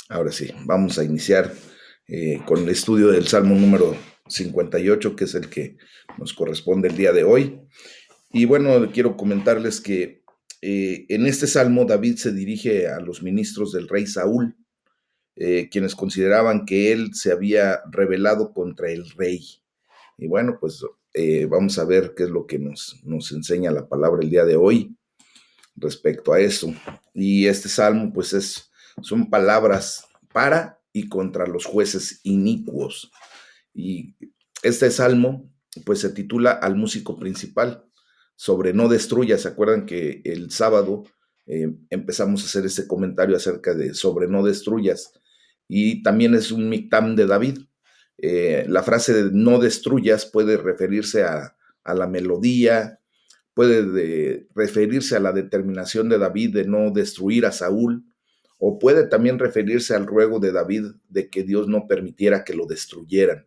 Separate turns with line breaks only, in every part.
Ahora sí, vamos a iniciar con el estudio del Salmo número 58, que es el que nos corresponde el día de hoy. Y bueno, quiero comentarles que en este salmo David se dirige a los ministros del rey Saúl, quienes consideraban que él se había rebelado contra el rey. Y bueno, pues vamos a ver qué es lo que nos enseña la palabra el día de hoy respecto a eso. Y este salmo, pues son palabras para y contra los jueces inicuos. Y este salmo, pues se titula Al músico principal, sobre no destruyas. ¿Se acuerdan que el sábado empezamos a hacer ese comentario acerca de sobre no destruyas? Y también es un mictam de David. La frase de no destruyas puede referirse a la melodía, puede referirse a la determinación de David de no destruir a Saúl, o puede también referirse al ruego de David de que Dios no permitiera que lo destruyeran.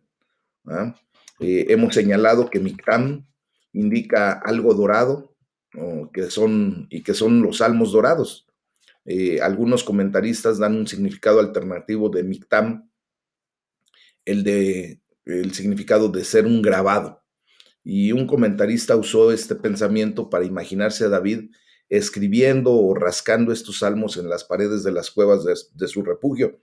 ¿Ah? Hemos señalado que Mictam indica algo dorado, que son los salmos dorados. Algunos comentaristas dan un significado alternativo de Mictam, el significado de ser un grabado. Y un comentarista usó este pensamiento para imaginarse a David escribiendo o rascando estos salmos en las paredes de las cuevas de su refugio.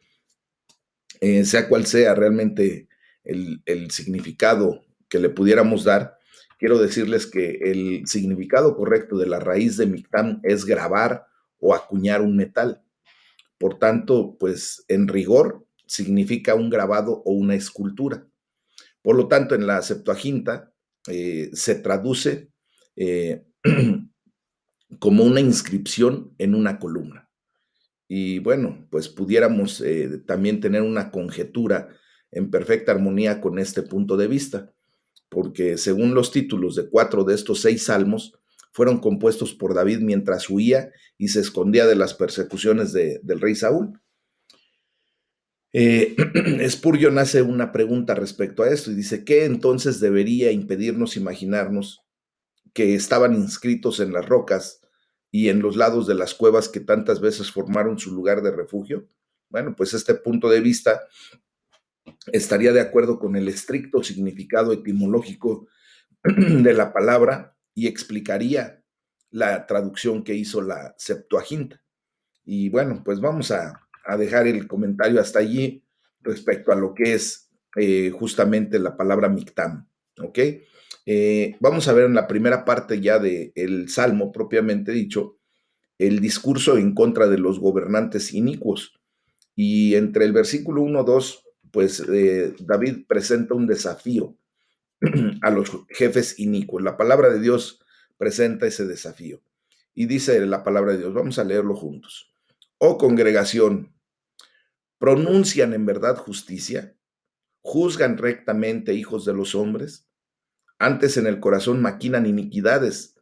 Sea cual sea realmente el significado que le pudiéramos dar, quiero decirles que el significado correcto de la raíz de Mictam es grabar o acuñar un metal. Por tanto, pues en rigor significa un grabado o una escultura. Por lo tanto, en la Septuaginta se traduce eh, como una inscripción en una columna. Y bueno, pues pudiéramos también tener una conjetura en perfecta armonía con este punto de vista, porque según los títulos de 4 de estos 6 salmos, fueron compuestos por David mientras huía y se escondía de las persecuciones del rey Saúl. Spurgeon hace una pregunta respecto a esto y dice, ¿qué entonces debería impedirnos imaginarnos que estaban inscritos en las rocas y en los lados de las cuevas que tantas veces formaron su lugar de refugio? Bueno, pues este punto de vista estaría de acuerdo con el estricto significado etimológico de la palabra y explicaría la traducción que hizo la Septuaginta. Y bueno, pues vamos a dejar el comentario hasta allí respecto a lo que es justamente la palabra mictam, ¿ok? Vamos a ver en la primera parte ya del Salmo propiamente dicho, el discurso en contra de los gobernantes inicuos. Y entre el versículo 1, 2, pues David presenta un desafío a los jefes inicuos. La palabra de Dios presenta ese desafío. Y dice la palabra de Dios, vamos a leerlo juntos. Oh congregación, ¿pronuncian en verdad justicia? ¿Juzgan rectamente hijos de los hombres? Antes en el corazón maquinan iniquidades,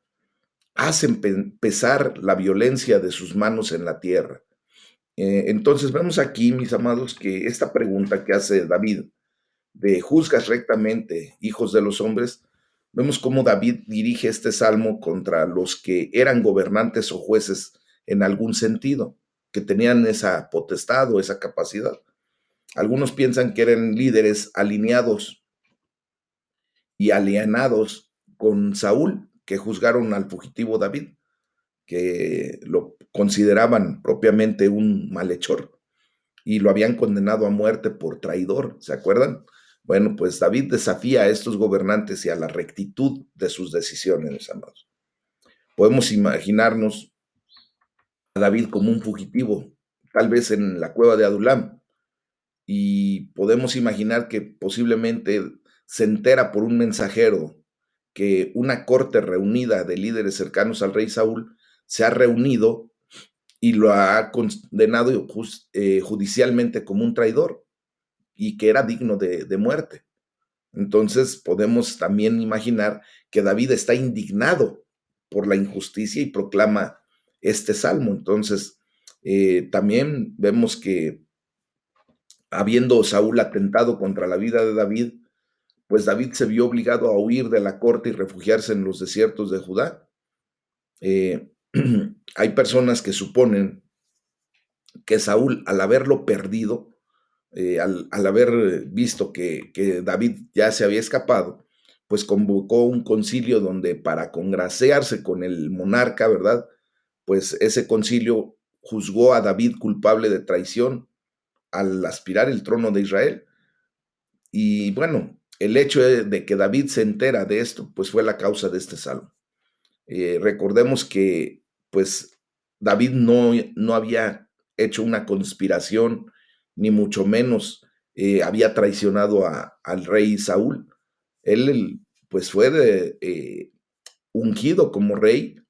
hacen pesar la violencia de sus manos en la tierra. Entonces vemos aquí, mis amados, que esta pregunta que hace David de juzgas rectamente hijos de los hombres, vemos cómo David dirige este salmo contra los que eran gobernantes o jueces en algún sentido, que tenían esa potestad o esa capacidad. Algunos piensan que eran líderes alineados y alienados con Saúl, que juzgaron al fugitivo David, que lo consideraban propiamente un malhechor y lo habían condenado a muerte por traidor, ¿se acuerdan? Bueno, pues David desafía a estos gobernantes y a la rectitud de sus decisiones, mis amados. Podemos imaginarnos a David como un fugitivo, tal vez en la cueva de Adulam, y podemos imaginar que posiblemente se entera por un mensajero que una corte reunida de líderes cercanos al rey Saúl se ha reunido y lo ha condenado judicialmente como un traidor y que era digno de muerte. Entonces podemos también imaginar que David está indignado por la injusticia y proclama este salmo. Entonces, también vemos que habiendo Saúl atentado contra la vida de David, pues David se vio obligado a huir de la corte y refugiarse en los desiertos de Judá. Eh, hay personas que suponen que Saúl, al haberlo perdido, al haber visto que David ya se había escapado, pues convocó un concilio donde para congraciarse con el monarca, ¿verdad? Pues ese concilio juzgó a David culpable de traición al aspirar el trono de Israel. Y bueno, el hecho de que David se entera de esto, pues fue la causa de este salmo. Recordemos que pues David no había hecho una conspiración, ni mucho menos había traicionado al rey Saúl. Él pues fue ungido como rey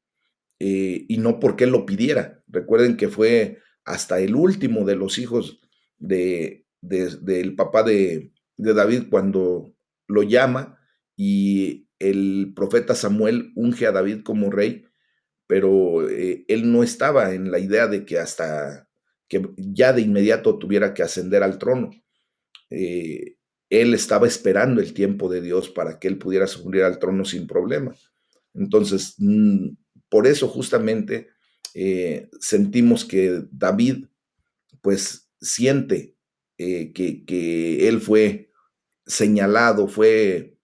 y no porque él lo pidiera. Recuerden que fue hasta el último de los hijos del papá de David cuando lo llama y el profeta Samuel unge a David como rey, pero él no estaba en la idea de que hasta que ya de inmediato tuviera que ascender al trono. Eh, Él estaba esperando el tiempo de Dios para que él pudiera subir al trono sin problema. Entonces, por eso justamente sentimos que David, pues, siente que él fue señalado, fue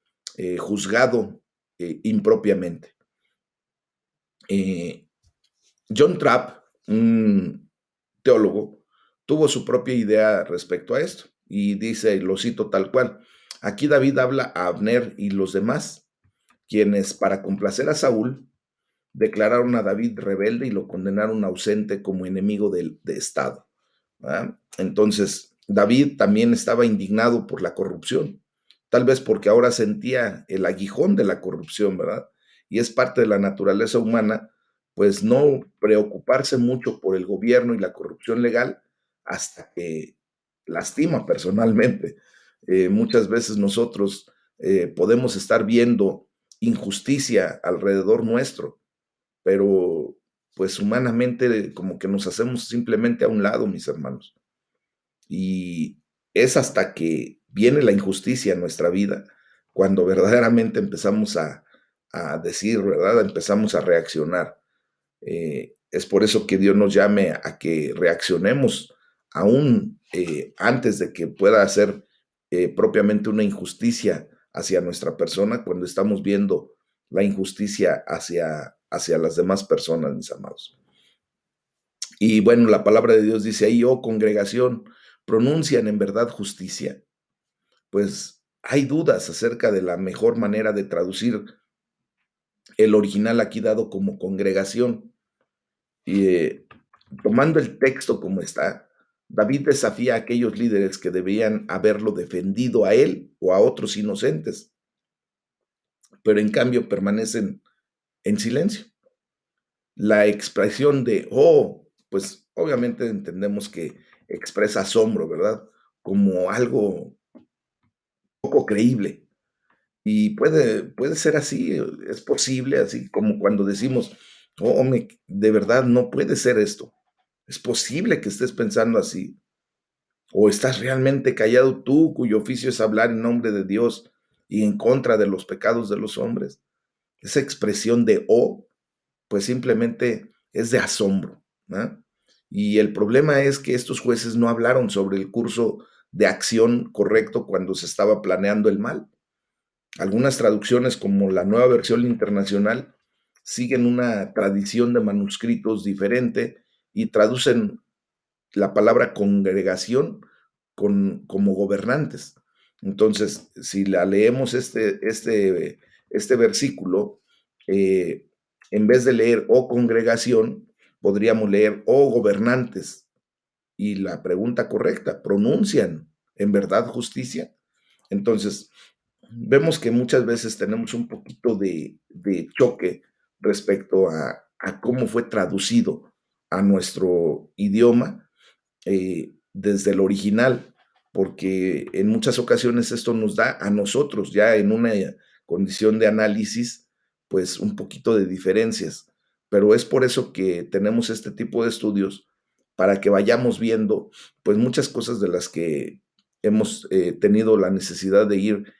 juzgado impropiamente. Eh, John Trapp, un teólogo, tuvo su propia idea respecto a esto y dice, lo cito tal cual, aquí David habla a Abner y los demás, quienes para complacer a Saúl declararon a David rebelde y lo condenaron ausente como enemigo de Estado. ¿Verdad? Entonces, David también estaba indignado por la corrupción, tal vez porque ahora sentía el aguijón de la corrupción, ¿verdad? Y es parte de la naturaleza humana, pues no preocuparse mucho por el gobierno y la corrupción legal hasta que lastima personalmente. Muchas veces nosotros podemos estar viendo injusticia alrededor nuestro, pero pues humanamente como que nos hacemos simplemente a un lado, mis hermanos. Y es hasta que viene la injusticia en nuestra vida cuando verdaderamente empezamos a decir, ¿verdad? Empezamos a reaccionar. Es por eso que Dios nos llame a que reaccionemos aún antes de que pueda hacer propiamente una injusticia hacia nuestra persona cuando estamos viendo la injusticia hacia las demás personas, mis amados. Y bueno, la palabra de Dios dice ahí, oh congregación, pronuncian en verdad justicia. Pues hay dudas acerca de la mejor manera de traducir el original aquí dado como congregación. Y tomando el texto como está, David desafía a aquellos líderes que debían haberlo defendido a él o a otros inocentes, pero en cambio permanecen en silencio. La expresión de, oh, pues obviamente entendemos que expresa asombro, ¿verdad? Como algo poco creíble. Y puede ser así, es posible, así como cuando decimos, oh, de verdad no puede ser esto. Es posible que estés pensando así. O estás realmente callado tú, cuyo oficio es hablar en nombre de Dios y en contra de los pecados de los hombres. Esa expresión de oh, pues simplemente es de asombro, ¿no? Y el problema es que estos jueces no hablaron sobre el curso de acción correcto cuando se estaba planeando el mal. Algunas traducciones, como la Nueva Versión Internacional, siguen una tradición de manuscritos diferente y traducen la palabra congregación como gobernantes. Entonces, si la leemos este versículo, eh, en vez de leer oh congregación, podríamos leer oh gobernantes. Y la pregunta correcta, ¿pronuncian en verdad justicia? Entonces, vemos que muchas veces tenemos un poquito de choque respecto a cómo fue traducido a nuestro idioma desde el original, porque en muchas ocasiones esto nos da a nosotros, ya en una condición de análisis, pues un poquito de diferencias. Pero es por eso que tenemos este tipo de estudios, para que vayamos viendo, pues muchas cosas de las que hemos tenido la necesidad de ir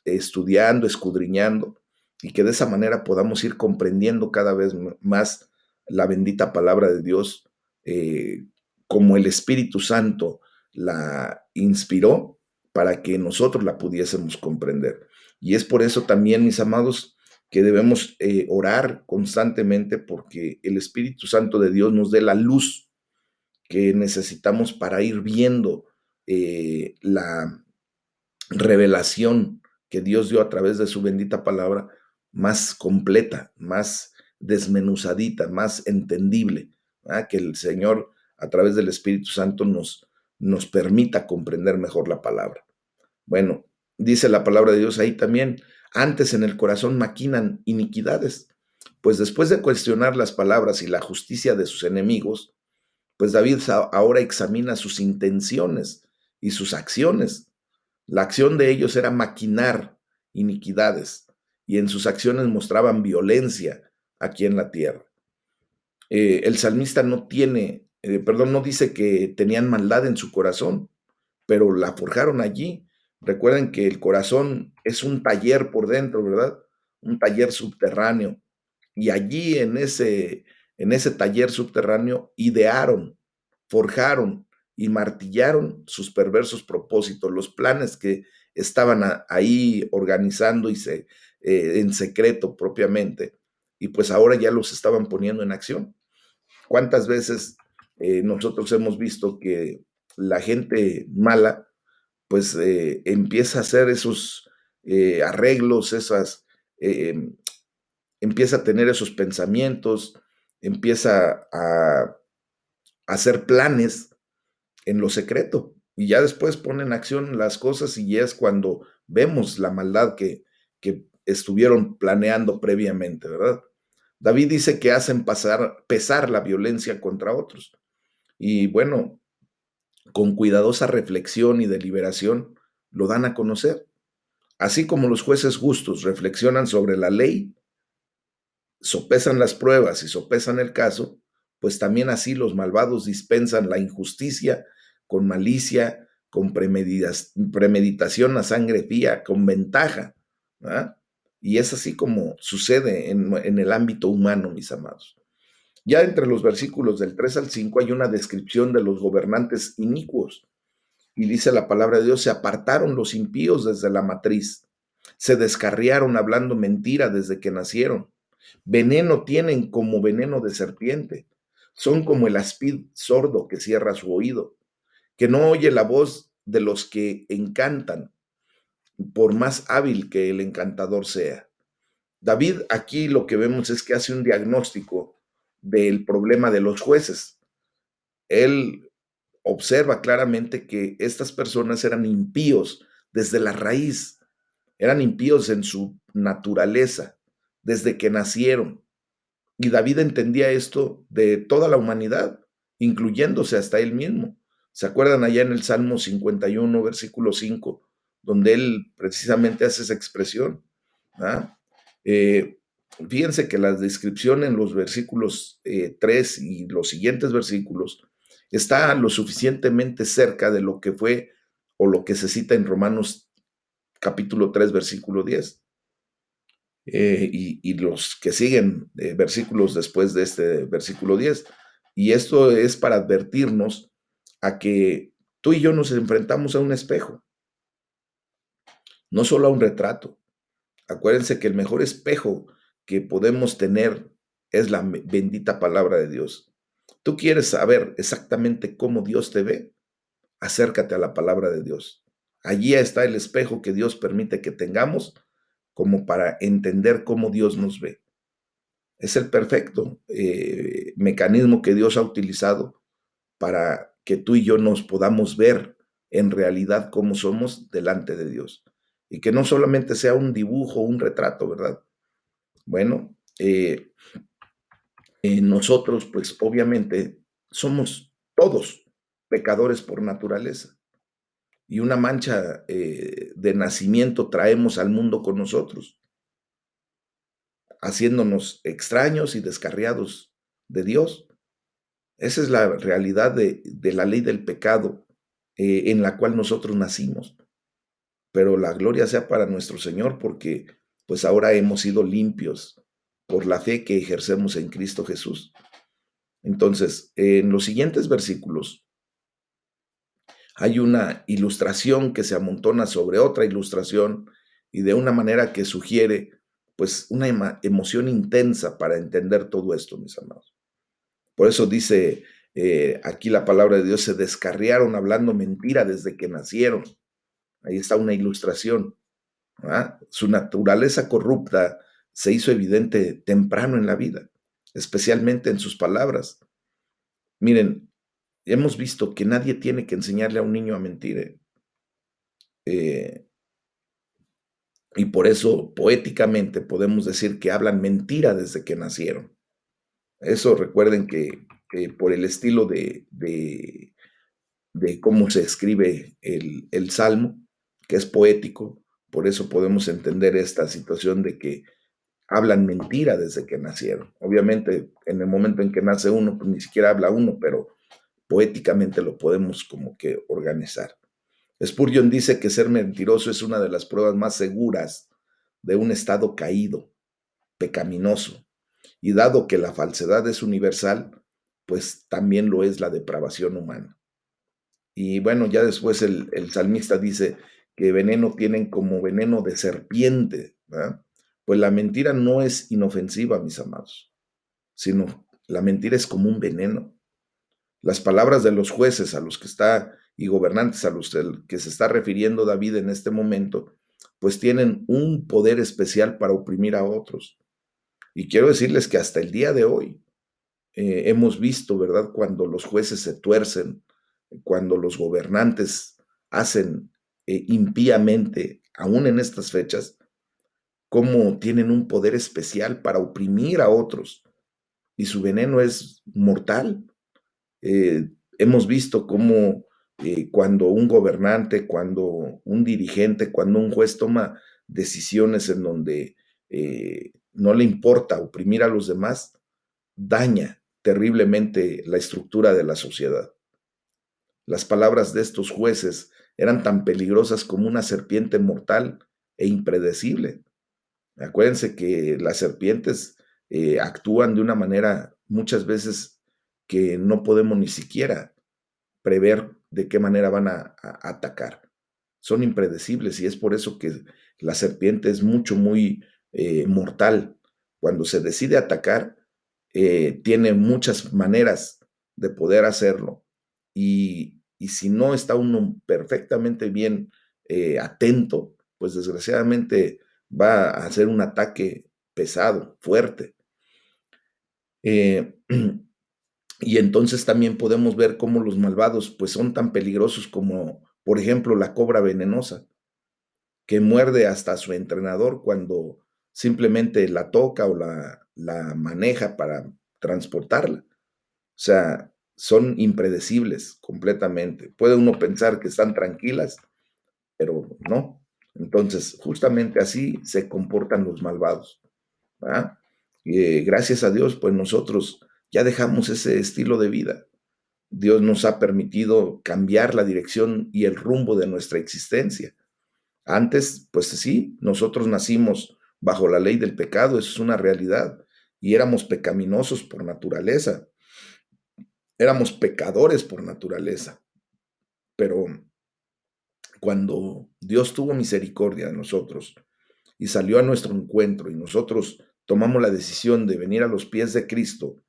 estudiando, escudriñando, y que de esa manera podamos ir comprendiendo cada vez más la bendita palabra de Dios, como el Espíritu Santo la inspiró para que nosotros la pudiésemos comprender. Y es por eso también, mis amados, que debemos orar constantemente porque el Espíritu Santo de Dios nos dé la luz que necesitamos para ir viendo la revelación que Dios dio a través de su bendita palabra más completa, más desmenuzadita, más entendible, ¿verdad? Que el Señor a través del Espíritu Santo nos permita comprender mejor la palabra. Bueno, dice la palabra de Dios ahí también, antes en el corazón maquinan iniquidades, pues después de cuestionar las palabras y la justicia de sus enemigos, pues David ahora examina sus intenciones y sus acciones. La acción de ellos era maquinar iniquidades y en sus acciones mostraban violencia aquí en la tierra. El salmista no dice que tenían maldad en su corazón, pero la forjaron allí. Recuerden que el corazón es un taller por dentro, ¿verdad? Un taller subterráneo. Y allí en ese taller subterráneo idearon, forjaron y martillaron sus perversos propósitos, los planes que estaban ahí organizando en secreto propiamente. Y pues ahora ya los estaban poniendo en acción. ¿Cuántas veces nosotros hemos visto que la gente mala pues empieza a hacer esos arreglos, empieza a tener esos pensamientos, empieza a hacer planes en lo secreto y ya después pone en acción las cosas y ya es cuando vemos la maldad que estuvieron planeando previamente, ¿verdad? David dice que hacen pesar la violencia contra otros. Y bueno, con cuidadosa reflexión y deliberación lo dan a conocer. Así como los jueces justos reflexionan sobre la ley, sopesan las pruebas y sopesan el caso, pues también así los malvados dispensan la injusticia con malicia, con premeditación a sangre fría, con ventaja, ¿verdad? Y es así como sucede en el ámbito humano, mis amados. Ya entre los versículos del 3 al 5 hay una descripción de los gobernantes inicuos. Y dice la palabra de Dios, se apartaron los impíos desde la matriz, se descarriaron hablando mentira desde que nacieron. Veneno tienen como veneno de serpiente, son como el aspid sordo que cierra su oído, que no oye la voz de los que encantan, por más hábil que el encantador sea. David aquí lo que vemos es que hace un diagnóstico del problema de los jueces. Él observa claramente que estas personas eran impíos desde la raíz, eran impíos en su naturaleza, desde que nacieron. Y David entendía esto de toda la humanidad, incluyéndose hasta él mismo. ¿Se acuerdan allá en el Salmo 51, versículo 5, donde él precisamente hace esa expresión? ¿Ah? Eh, Fíjense que la descripción en los versículos 3 y los siguientes versículos está lo suficientemente cerca de lo que fue o lo que se cita en Romanos capítulo 3, versículo 10. Y los que siguen versículos después de este versículo 10. Y esto es para advertirnos a que tú y yo nos enfrentamos a un espejo, no solo a un retrato. Acuérdense que el mejor espejo que podemos tener es la bendita palabra de Dios. ¿Tú quieres saber exactamente cómo Dios te ve? Acércate a la palabra de Dios. Allí está el espejo que Dios permite que tengamos como para entender cómo Dios nos ve. Es el perfecto mecanismo que Dios ha utilizado para que tú y yo nos podamos ver en realidad cómo somos delante de Dios. Y que no solamente sea un dibujo, un retrato, ¿verdad? Bueno, nosotros pues obviamente somos todos pecadores por naturaleza. Y una mancha de nacimiento traemos al mundo con nosotros, haciéndonos extraños y descarriados de Dios. Esa es la realidad de la ley del pecado en la cual nosotros nacimos. Pero la gloria sea para nuestro Señor porque pues ahora hemos sido limpios por la fe que ejercemos en Cristo Jesús. Entonces, en los siguientes versículos hay una ilustración que se amontona sobre otra ilustración y de una manera que sugiere pues una emoción intensa para entender todo esto, mis amados. Por eso dice aquí la palabra de Dios, se descarriaron hablando mentira desde que nacieron. Ahí está una ilustración. ¿Verdad? Su naturaleza corrupta se hizo evidente temprano en la vida, especialmente en sus palabras. Miren, hemos visto que nadie tiene que enseñarle a un niño a mentir. Eh, y por eso poéticamente podemos decir que hablan mentira desde que nacieron. Eso recuerden que por el estilo de cómo se escribe el Salmo, que es poético, por eso podemos entender esta situación de que hablan mentira desde que nacieron. Obviamente, en el momento en que nace uno, pues ni siquiera habla uno, pero poéticamente lo podemos como que organizar. Spurgeon dice que ser mentiroso es una de las pruebas más seguras de un estado caído, pecaminoso. Y dado que la falsedad es universal, pues también lo es la depravación humana. Y bueno, ya después el salmista dice que veneno tienen como veneno de serpiente, ¿verdad? Pues la mentira no es inofensiva, mis amados, sino la mentira es como un veneno. Las palabras de los jueces a los que está y gobernantes a los que se está refiriendo David en este momento, pues tienen un poder especial para oprimir a otros. Y quiero decirles que hasta el día de hoy hemos visto, ¿verdad? Cuando los jueces se tuercen, cuando los gobernantes hacen impíamente, aún en estas fechas, cómo tienen un poder especial para oprimir a otros y su veneno es mortal. Hemos visto cómo cuando un gobernante, cuando un dirigente, cuando un juez toma decisiones en donde no le importa oprimir a los demás, daña terriblemente la estructura de la sociedad. Las palabras de estos jueces eran tan peligrosas como una serpiente mortal e impredecible. Acuérdense que las serpientes actúan de una manera muchas veces que no podemos ni siquiera prever de qué manera van a atacar. Son impredecibles y es por eso que la serpiente es muy mortal. Cuando se decide atacar, tiene muchas maneras de poder hacerlo y si no está uno perfectamente bien atento, pues desgraciadamente va a hacer un ataque pesado, fuerte. Eh, y entonces también podemos ver cómo los malvados pues son tan peligrosos como, por ejemplo, la cobra venenosa, que muerde hasta a su entrenador cuando simplemente la toca o la maneja para transportarla. O sea, son impredecibles completamente. Puede uno pensar que están tranquilas, pero no. Entonces, justamente así se comportan los malvados. ¿Verdad? Gracias a Dios, pues nosotros ya dejamos ese estilo de vida. Dios nos ha permitido cambiar la dirección y el rumbo de nuestra existencia. Antes, pues sí, nosotros nacimos bajo la ley del pecado, eso es una realidad, y éramos pecaminosos por naturaleza, éramos pecadores por naturaleza, pero cuando Dios tuvo misericordia de nosotros y salió a nuestro encuentro y nosotros tomamos la decisión de venir a los pies de Cristo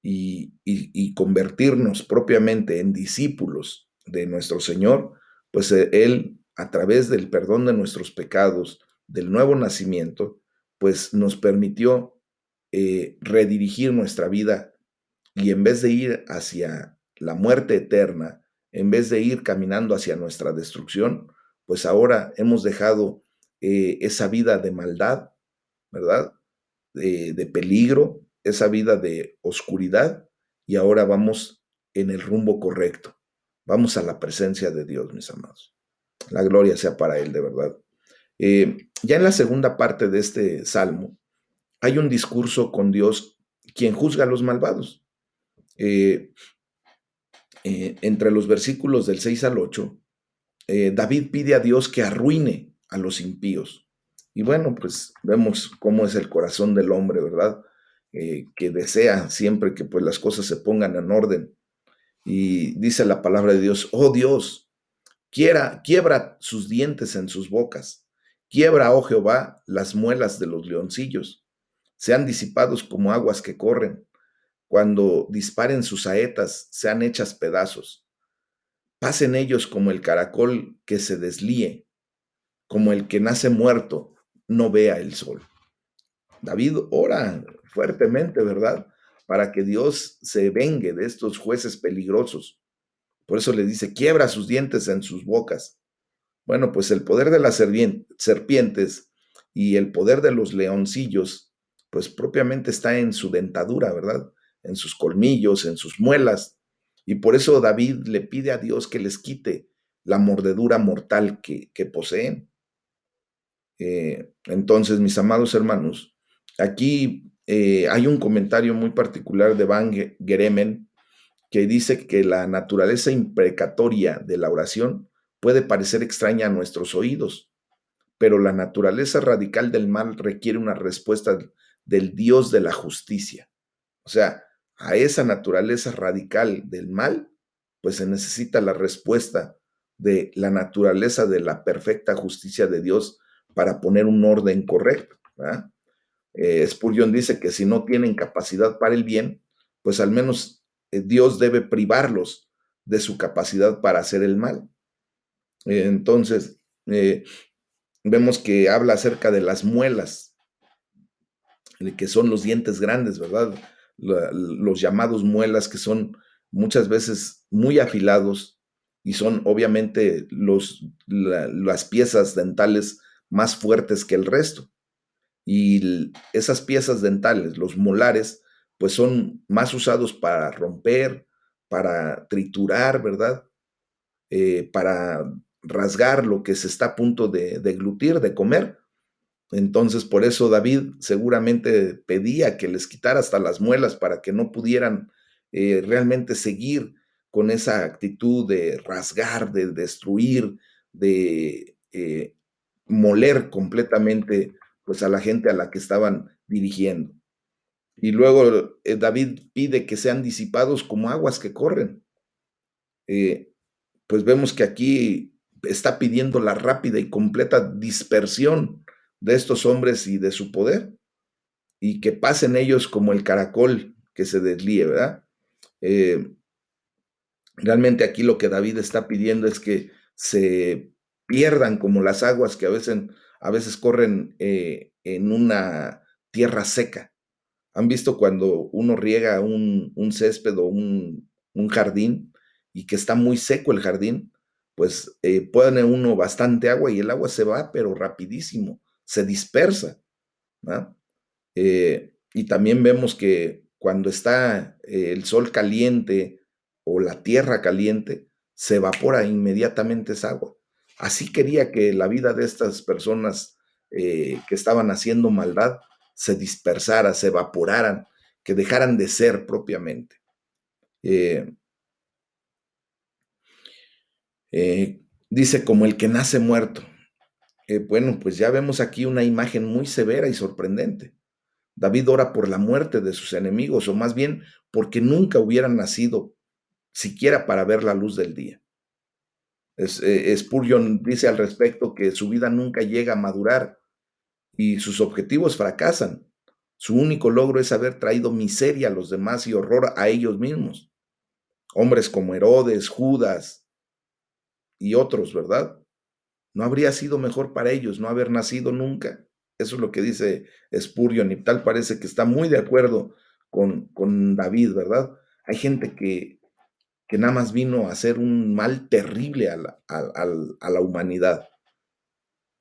y convertirnos propiamente en discípulos de nuestro Señor, pues Él, a través del perdón de nuestros pecados, del nuevo nacimiento, pues nos permitió redirigir nuestra vida y en vez de ir hacia la muerte eterna, en vez de ir caminando hacia nuestra destrucción, pues ahora hemos dejado esa vida de maldad, ¿verdad? De peligro, esa vida de oscuridad, y ahora vamos en el rumbo correcto. Vamos a la presencia de Dios, mis amados. La gloria sea para Él, de verdad. Ya en la segunda parte de este salmo, hay un discurso con Dios, quien juzga a los malvados. Eh, entre los versículos del 6 al 8, David pide a Dios que arruine a los impíos. Y bueno, pues vemos cómo es el corazón del hombre, ¿verdad? que desea siempre que pues las cosas se pongan en orden. Y dice la palabra de Dios, oh Dios, quiebra sus dientes en sus bocas, quiebra, oh Jehová, las muelas de los leoncillos, sean disipados como aguas que corren, cuando disparen sus saetas, sean hechas pedazos, pasen ellos como el caracol que se deslíe, como el que nace muerto, no vea el sol. David ora fuertemente, ¿verdad? Para que Dios se vengue de estos jueces peligrosos. Por eso le dice, quiebra sus dientes en sus bocas. Bueno, pues el poder de las serpientes y el poder de los leoncillos, pues propiamente está en su dentadura, ¿verdad? En sus colmillos, en sus muelas. Y por eso David le pide a Dios que les quite la mordedura mortal que poseen. Entonces, mis amados hermanos, aquí hay un comentario muy particular de Van Geremen que dice que la naturaleza imprecatoria de la oración puede parecer extraña a nuestros oídos, pero la naturaleza radical del mal requiere una respuesta del Dios de la justicia. O sea, a esa naturaleza radical del mal, pues se necesita la respuesta de la naturaleza de la perfecta justicia de Dios para poner un orden correcto, ¿verdad? Spurgeon dice que si no tienen capacidad para el bien, pues al menos Dios debe privarlos de su capacidad para hacer el mal. Entonces, vemos que habla acerca de las muelas, que son los dientes grandes, ¿verdad? Los llamados muelas, que son muchas veces muy afilados y son obviamente las piezas dentales más fuertes que el resto. Y esas piezas dentales, los molares, pues son más usados para romper, para triturar, ¿verdad? Para rasgar lo que se está a punto de deglutir, de comer. Entonces, por eso David seguramente pedía que les quitara hasta las muelas para que no pudieran realmente seguir con esa actitud de rasgar, de destruir, de moler completamente pues a la gente a la que estaban dirigiendo. Y luego David pide que sean disipados como aguas que corren. Eh, pues vemos que aquí está pidiendo la rápida y completa dispersión de estos hombres y de su poder, y que pasen ellos como el caracol que se deslíe, ¿verdad? Eh, Realmente aquí lo que David está pidiendo es que se pierdan como las aguas que a veces corren en una tierra seca. ¿Han visto cuando uno riega un césped o un jardín y que está muy seco el jardín? Pues pone uno bastante agua y el agua se va, pero rapidísimo, se dispersa, ¿no? Y también vemos que cuando está el sol caliente o la tierra caliente, se evapora inmediatamente esa agua. Así quería que la vida de estas personas que estaban haciendo maldad se dispersara, se evaporaran, que dejaran de ser propiamente. Eh, Dice, como el que nace muerto. Bueno, pues ya vemos aquí una imagen muy severa y sorprendente. David ora por la muerte de sus enemigos, o más bien porque nunca hubieran nacido siquiera para ver la luz del día. Spurgeon dice al respecto que su vida nunca llega a madurar y sus objetivos fracasan. Su único logro es haber traído miseria a los demás y horror a ellos mismos. Hombres como Herodes, Judas y otros, ¿verdad? ¿No habría sido mejor para ellos no haber nacido nunca? Eso es lo que dice Spurgeon y tal parece que está muy de acuerdo con David, ¿verdad? Hay gente que nada más vino a hacer un mal terrible a la humanidad.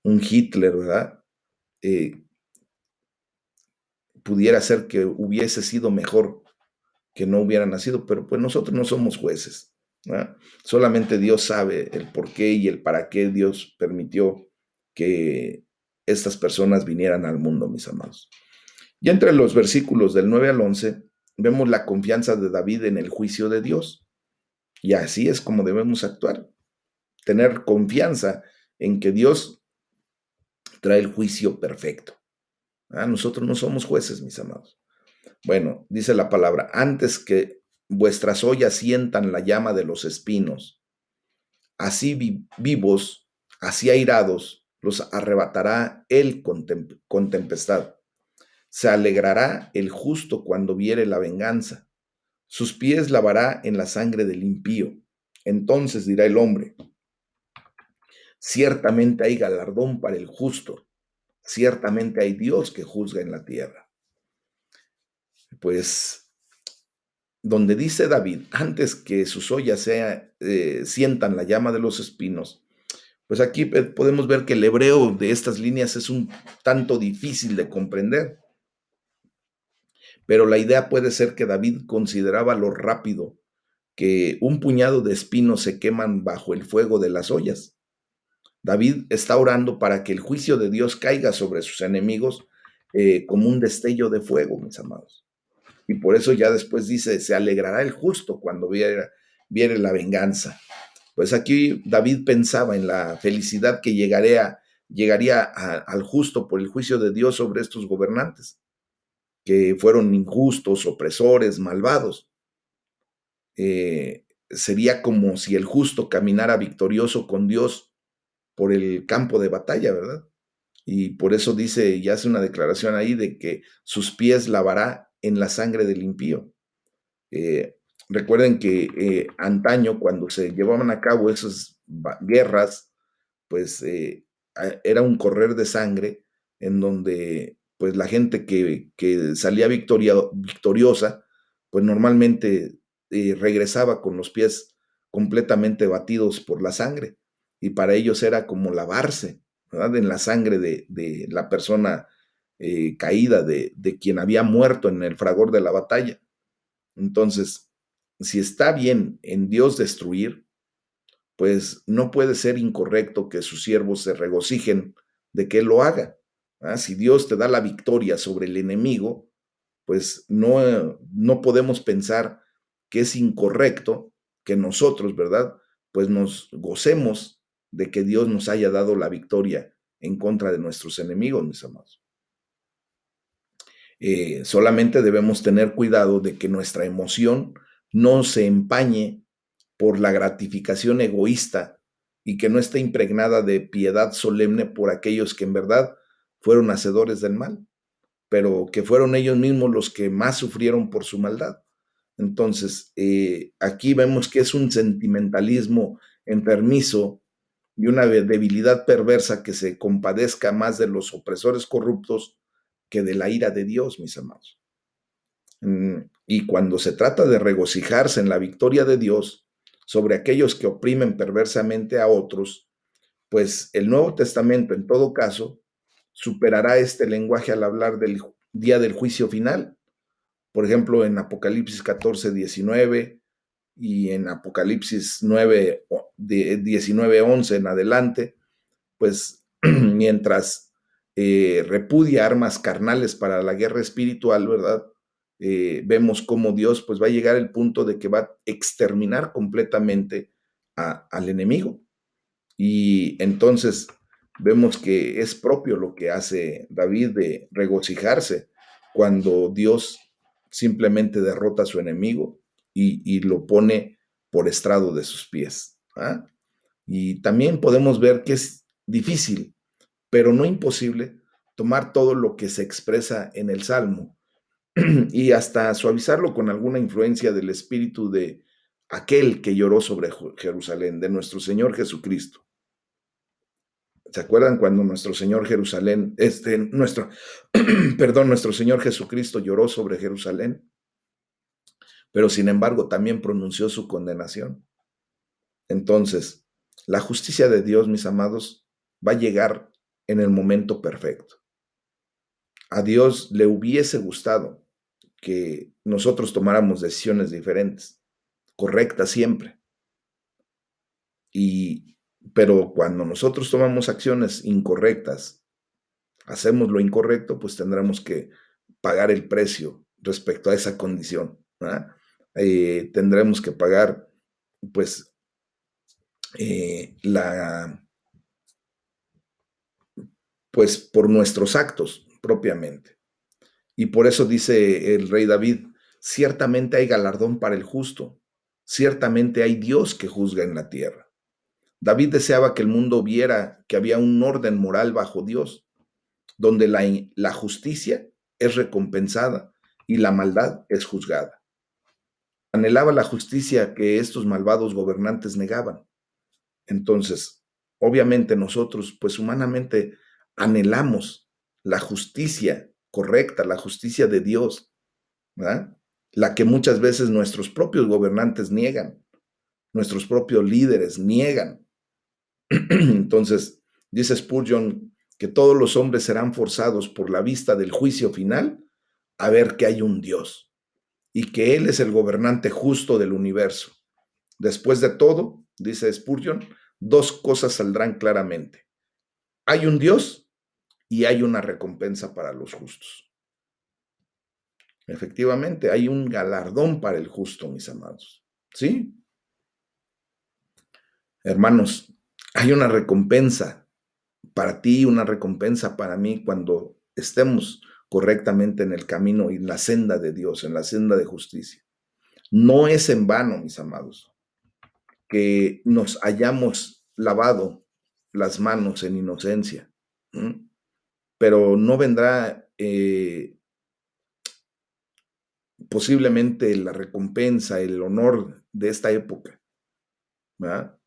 Un Hitler, ¿verdad? Eh, Pudiera ser que hubiese sido mejor que no hubiera nacido, pero pues nosotros no somos jueces, ¿verdad? Solamente Dios sabe el por qué y el para qué Dios permitió que estas personas vinieran al mundo, mis amados. Y entre los versículos del 9 al 11 vemos la confianza de David en el juicio de Dios. Y así es como debemos actuar, tener confianza en que Dios trae el juicio perfecto. Nosotros no somos jueces, mis amados. Bueno, dice la palabra, antes que vuestras ollas sientan la llama de los espinos, así vivos, así airados, los arrebatará él con tempestad. Se alegrará el justo cuando viere la venganza. Sus pies lavará en la sangre del impío. Entonces dirá el hombre, ciertamente hay galardón para el justo, ciertamente hay Dios que juzga en la tierra. Pues donde dice David, antes que sus ollas sientan la llama de los espinos, pues aquí podemos ver que el hebreo de estas líneas es un tanto difícil de comprender, pero la idea puede ser que David consideraba lo rápido que un puñado de espinos se queman bajo el fuego de las ollas. David está orando para que el juicio de Dios caiga sobre sus enemigos como un destello de fuego, mis amados. Y por eso ya después dice, se alegrará el justo cuando viere la venganza. Pues aquí David pensaba en la felicidad que llegaría al justo por el juicio de Dios sobre estos gobernantes, que fueron injustos, opresores, malvados. Sería como si el justo caminara victorioso con Dios por el campo de batalla, ¿verdad? Y por eso dice y hace una declaración ahí de que sus pies lavará en la sangre del impío. Eh, Recuerden que antaño, cuando se llevaban a cabo esas guerras, pues era un correr de sangre en donde pues la gente que salía victoriosa, pues normalmente regresaba con los pies completamente batidos por la sangre. Y para ellos era como lavarse, ¿verdad? En la sangre de la persona caída, de quien había muerto en el fragor de la batalla. Entonces, si está bien en Dios destruir, pues no puede ser incorrecto que sus siervos se regocijen de que Él lo haga. ¿Ah? Si Dios te da la victoria sobre el enemigo, pues no podemos pensar que es incorrecto que nosotros, ¿verdad? Pues nos gocemos de que Dios nos haya dado la victoria en contra de nuestros enemigos, mis amados. Solamente debemos tener cuidado de que nuestra emoción no se empañe por la gratificación egoísta y que no esté impregnada de piedad solemne por aquellos que en verdad fueron hacedores del mal, pero que fueron ellos mismos los que más sufrieron por su maldad. Entonces, aquí vemos que es un sentimentalismo enfermizo y una debilidad perversa que se compadezca más de los opresores corruptos que de la ira de Dios, mis amados. Y cuando se trata de regocijarse en la victoria de Dios sobre aquellos que oprimen perversamente a otros, pues el Nuevo Testamento, en todo caso, superará este lenguaje al hablar del día del juicio final. Por ejemplo, en Apocalipsis 14:19 y en Apocalipsis 9, 19:11 en adelante, pues mientras repudia armas carnales para la guerra espiritual, ¿verdad? Vemos cómo Dios pues va a llegar al punto de que va a exterminar completamente al enemigo. Y entonces vemos que es propio lo que hace David de regocijarse cuando Dios simplemente derrota a su enemigo y lo pone por estrado de sus pies. ¿Ah? Y también podemos ver que es difícil, pero no imposible, tomar todo lo que se expresa en el Salmo y hasta suavizarlo con alguna influencia del espíritu de aquel que lloró sobre Jerusalén, de nuestro Señor Jesucristo. ¿Se acuerdan cuando nuestro Señor Jerusalén, nuestro Señor Jesucristo lloró sobre Jerusalén, pero sin embargo también pronunció su condenación? Entonces, la justicia de Dios, mis amados, va a llegar en el momento perfecto. A Dios le hubiese gustado que nosotros tomáramos decisiones diferentes, correctas siempre. Pero cuando nosotros tomamos acciones incorrectas, hacemos lo incorrecto, pues tendremos que pagar el precio respecto a esa condición. ¿Verdad? Tendremos que pagar, pues, la, pues, por nuestros actos propiamente. Y por eso dice el rey David, ciertamente hay galardón para el justo, ciertamente hay Dios que juzga en la tierra. David deseaba que el mundo viera que había un orden moral bajo Dios, donde la justicia es recompensada y la maldad es juzgada. Anhelaba la justicia que estos malvados gobernantes negaban. Entonces, obviamente nosotros, pues humanamente, anhelamos la justicia correcta, la justicia de Dios, ¿verdad? La que muchas veces nuestros propios gobernantes niegan, nuestros propios líderes niegan. Entonces, dice Spurgeon que todos los hombres serán forzados por la vista del juicio final a ver que hay un Dios y que Él es el gobernante justo del universo. Después de todo, dice Spurgeon, dos cosas saldrán claramente. Hay un Dios y hay una recompensa para los justos. Efectivamente, hay un galardón para el justo, mis amados. ¿Sí? Hermanos, hay una recompensa para ti, una recompensa para mí cuando estemos correctamente en el camino y en la senda de Dios, en la senda de justicia. No es en vano, mis amados, que nos hayamos lavado las manos en inocencia, ¿m? Pero no vendrá posiblemente la recompensa, el honor de esta época, ¿verdad?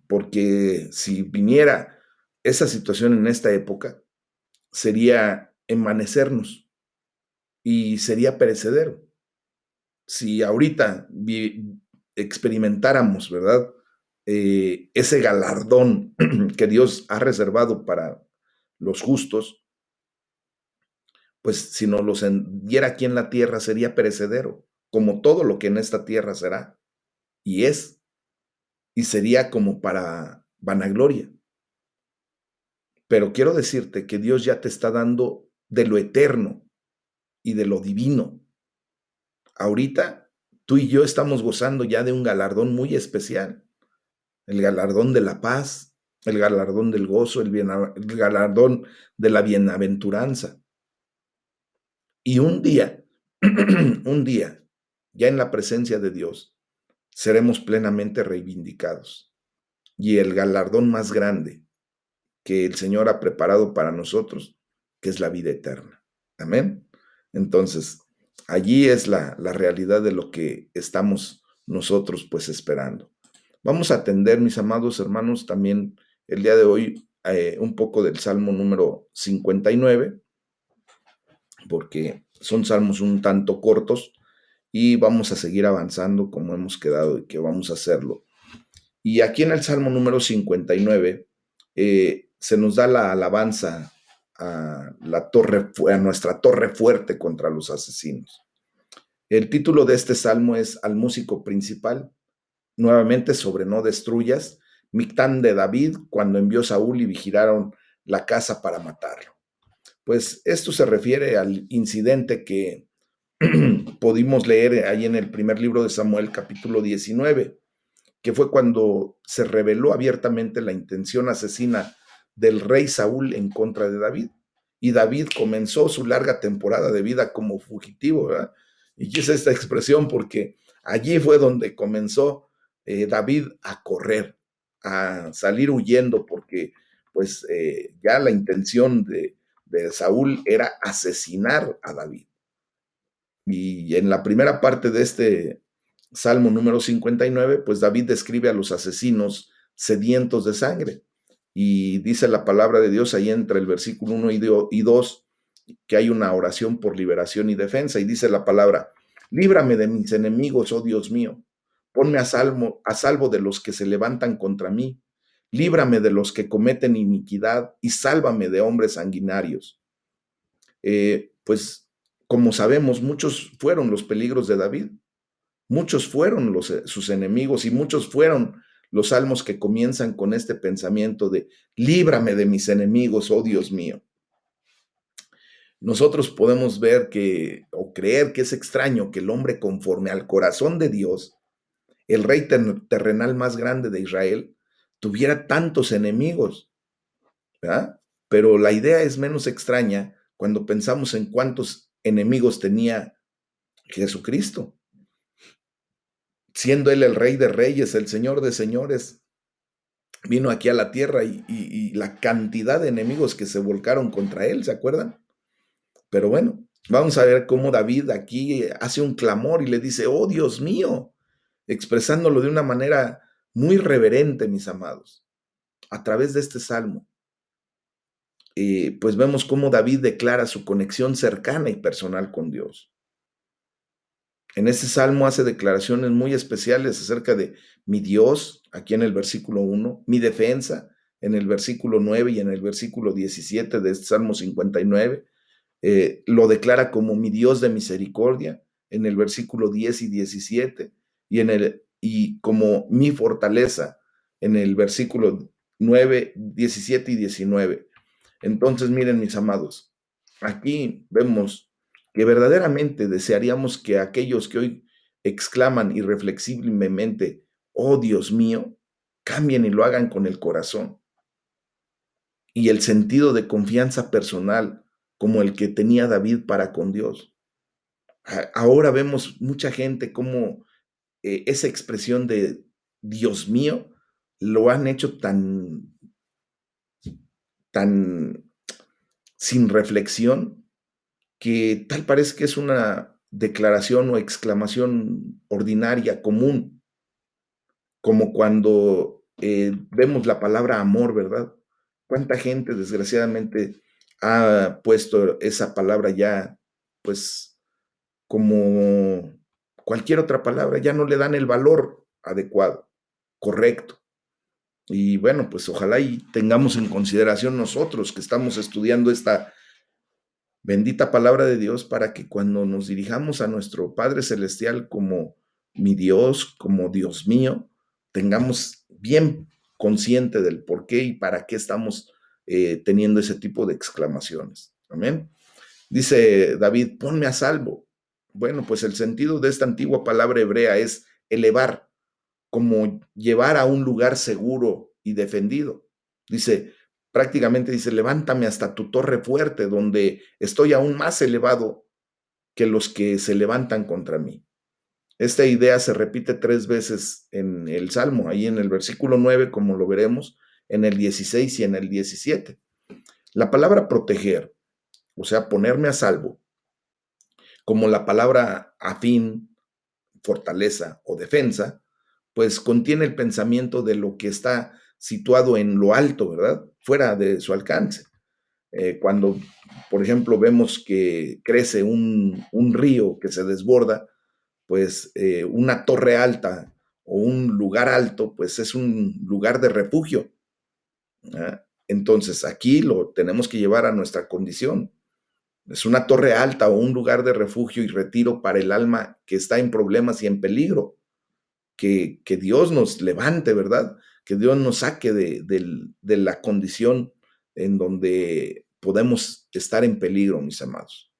Porque si viniera esa situación en esta época, sería envanecernos y sería perecedero. Si ahorita experimentáramos, ¿verdad? Ese galardón que Dios ha reservado para los justos, pues si nos los diera aquí en la tierra sería perecedero, como todo lo que en esta tierra será y es, y sería como para vanagloria. Pero quiero decirte que Dios ya te está dando de lo eterno y de lo divino. Ahorita tú y yo estamos gozando ya de un galardón muy especial, el galardón de la paz, el galardón del gozo, el galardón de la bienaventuranza. Y un día, un día, ya en la presencia de Dios, seremos plenamente reivindicados. Y el galardón más grande que el Señor ha preparado para nosotros, que es la vida eterna. Amén. Entonces, allí es la realidad de lo que estamos nosotros pues esperando. Vamos a atender, mis amados hermanos, también el día de hoy un poco del Salmo número 59, porque son salmos un tanto cortos y vamos a seguir avanzando como hemos quedado y que vamos a hacerlo. Y aquí en el Salmo número 59 se nos da la alabanza a nuestra torre fuerte contra los asesinos. El título de este salmo es Al músico principal, nuevamente sobre no destruyas, Mictán de David cuando envió Saúl y vigilaron la casa para matarlo. Pues esto se refiere al incidente que pudimos leer ahí en el primer libro de Samuel, capítulo 19, que fue cuando se reveló abiertamente la intención asesina del rey Saúl en contra de David. Y David comenzó su larga temporada de vida como fugitivo, ¿verdad? Y quise esta expresión porque allí fue donde comenzó David a correr, a salir huyendo, porque pues ya la intención de Saúl era asesinar a David. Y en la primera parte de este Salmo número 59, pues David describe a los asesinos sedientos de sangre. Y dice la palabra de Dios ahí entre el versículo 1 y 2 que hay una oración por liberación y defensa. Y dice la palabra, líbrame de mis enemigos, oh Dios mío. Ponme a salvo de los que se levantan contra mí. Líbrame de los que cometen iniquidad y sálvame de hombres sanguinarios. Pues como sabemos, muchos fueron los peligros de David. Muchos fueron sus enemigos y muchos fueron los salmos que comienzan con este pensamiento de líbrame de mis enemigos, oh Dios mío. Nosotros podemos ver que o creer que es extraño que el hombre conforme al corazón de Dios, el rey terrenal más grande de Israel, tuviera tantos enemigos, ¿verdad? Pero la idea es menos extraña cuando pensamos en cuántos enemigos tenía Jesucristo, siendo Él el Rey de Reyes, el Señor de Señores. Vino aquí a la tierra y la cantidad de enemigos que se volcaron contra Él, ¿se acuerdan? Pero bueno, vamos a ver cómo David aquí hace un clamor y le dice, oh Dios mío, expresándolo de una manera muy reverente, mis amados, a través de este salmo. Pues vemos cómo David declara su conexión cercana y personal con Dios. En este salmo hace declaraciones muy especiales acerca de mi Dios, aquí en el versículo 1, mi defensa, en el versículo 9 y en el versículo 17 de este Salmo 59. Lo declara como mi Dios de misericordia, en el versículo 10 y 17, y como mi fortaleza, en el versículo 9, 17 y 19. Entonces, miren, mis amados, aquí vemos que verdaderamente desearíamos que aquellos que hoy exclaman irreflexiblemente, oh Dios mío, cambien y lo hagan con el corazón y el sentido de confianza personal como el que tenía David para con Dios. Ahora vemos mucha gente como esa expresión de Dios mío lo han hecho tan sin reflexión que tal parece que es una declaración o exclamación ordinaria, común, como cuando vemos la palabra amor, ¿verdad? ¿Cuánta gente desgraciadamente ha puesto esa palabra ya, pues, como cualquier otra palabra, ya no le dan el valor adecuado, correcto? Y bueno, pues ojalá y tengamos en consideración nosotros que estamos estudiando esta bendita palabra de Dios para que cuando nos dirijamos a nuestro Padre Celestial como mi Dios, como Dios mío, tengamos bien consciente del por qué y para qué estamos teniendo ese tipo de exclamaciones. Amén. Dice David, ponme a salvo. Bueno, pues el sentido de esta antigua palabra hebrea es elevar, como llevar a un lugar seguro y defendido. Dice, prácticamente dice, levántame hasta tu torre fuerte, donde estoy aún más elevado que los que se levantan contra mí. Esta idea se repite 3 veces en el Salmo, ahí en el versículo 9, como lo veremos, en el 16 y en el 17. La palabra proteger, o sea, ponerme a salvo, como la palabra afín, fortaleza o defensa, pues contiene el pensamiento de lo que está situado en lo alto, ¿verdad? Fuera de su alcance. Cuando, por ejemplo, vemos que crece un río que se desborda, pues una torre alta o un lugar alto, pues es un lugar de refugio. ¿Ah? Entonces, aquí lo tenemos que llevar a nuestra condición. Es una torre alta o un lugar de refugio y retiro para el alma que está en problemas y en peligro. Que Dios nos levante, ¿verdad? Que Dios nos saque de la condición en donde podemos estar en peligro, mis amados.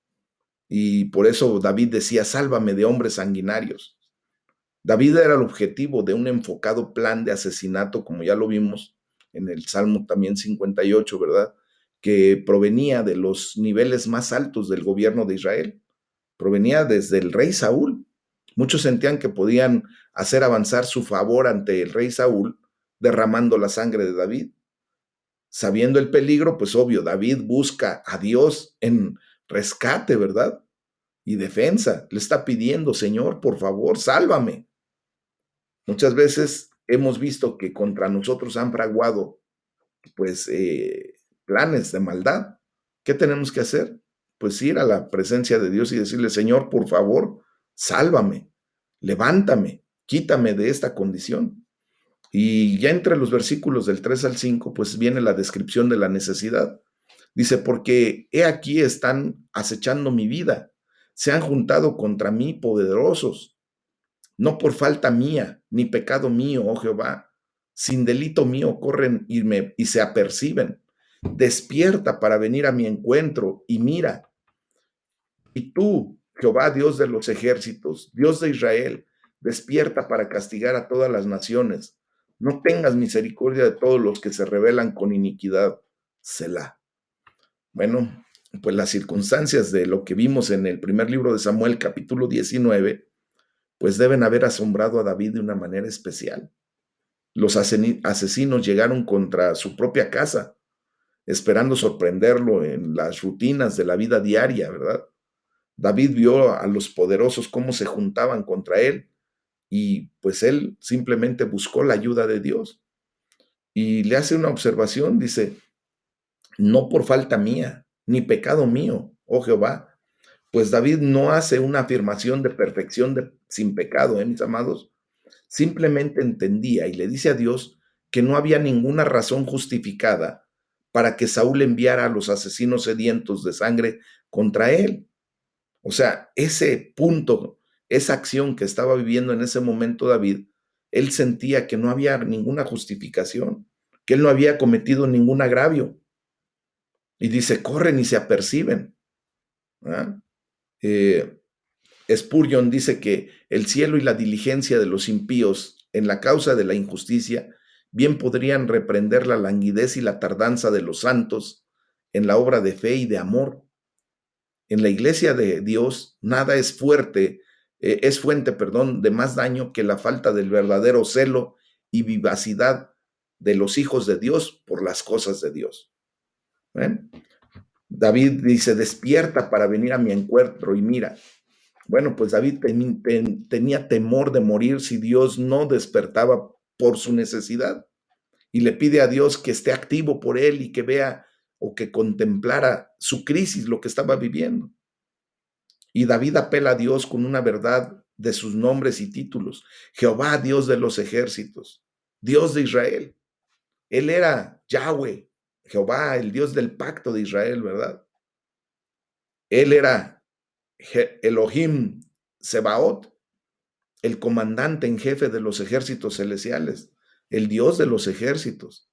Y por eso David decía, sálvame de hombres sanguinarios. David era el objetivo de un enfocado plan de asesinato, como ya lo vimos en el Salmo también 58, ¿verdad? Que provenía de los niveles más altos del gobierno de Israel. Provenía desde el rey Saúl. Muchos sentían que podían hacer avanzar su favor ante el rey Saúl derramando la sangre de David. Sabiendo el peligro, pues obvio, David busca a Dios en rescate, ¿verdad? Y defensa. Le está pidiendo, Señor, por favor, sálvame. Muchas veces hemos visto que contra nosotros han fraguado, pues, planes de maldad. ¿Qué tenemos que hacer? Pues ir a la presencia de Dios y decirle, Señor, por favor, sálvame, levántame, quítame de esta condición. Y ya entre los versículos del 3 al 5, pues viene la descripción de la necesidad. Dice, porque he aquí están acechando mi vida, se han juntado contra mí poderosos, no por falta mía, ni pecado mío, oh Jehová, sin delito mío corren y se aperciben. Despierta para venir a mi encuentro y mira. Y tú, Jehová, Dios de los ejércitos, Dios de Israel, despierta para castigar a todas las naciones. No tengas misericordia de todos los que se rebelan con iniquidad. Selah. Bueno, pues las circunstancias de lo que vimos en el primer libro de Samuel, capítulo 19, pues deben haber asombrado a David de una manera especial. Los asesinos llegaron contra su propia casa, esperando sorprenderlo en las rutinas de la vida diaria, ¿verdad? David vio a los poderosos cómo se juntaban contra él y pues él simplemente buscó la ayuda de Dios. Y le hace una observación, dice, no por falta mía, ni pecado mío, oh Jehová. Pues David no hace una afirmación de perfección sin pecado, mis amados. Simplemente entendía y le dice a Dios que no había ninguna razón justificada para que Saúl enviara a los asesinos sedientos de sangre contra él. O sea, ese punto, esa acción que estaba viviendo en ese momento David, él sentía que no había ninguna justificación, que él no había cometido ningún agravio. Y dice, corren y se aperciben. ¿Ah? Eh, Spurgeon dice que el cielo y la diligencia de los impíos en la causa de la injusticia bien podrían reprender la languidez y la tardanza de los santos en la obra de fe y de amor. En la iglesia de Dios nada es fuente, perdón, de más daño que la falta del verdadero celo y vivacidad de los hijos de Dios por las cosas de Dios. ¿Eh? David dice, despierta para venir a mi encuentro y mira, bueno, pues David tenía temor de morir si Dios no despertaba por su necesidad y le pide a Dios que esté activo por él y que vea o que contemplara su crisis, lo que estaba viviendo. Y David apela a Dios con una verdad de sus nombres y títulos. Jehová, Dios de los ejércitos, Dios de Israel. Él era Yahweh, Jehová, el Dios del pacto de Israel, ¿verdad? Él era Elohim Sebaot, el comandante en jefe de los ejércitos celestiales, el Dios de los ejércitos.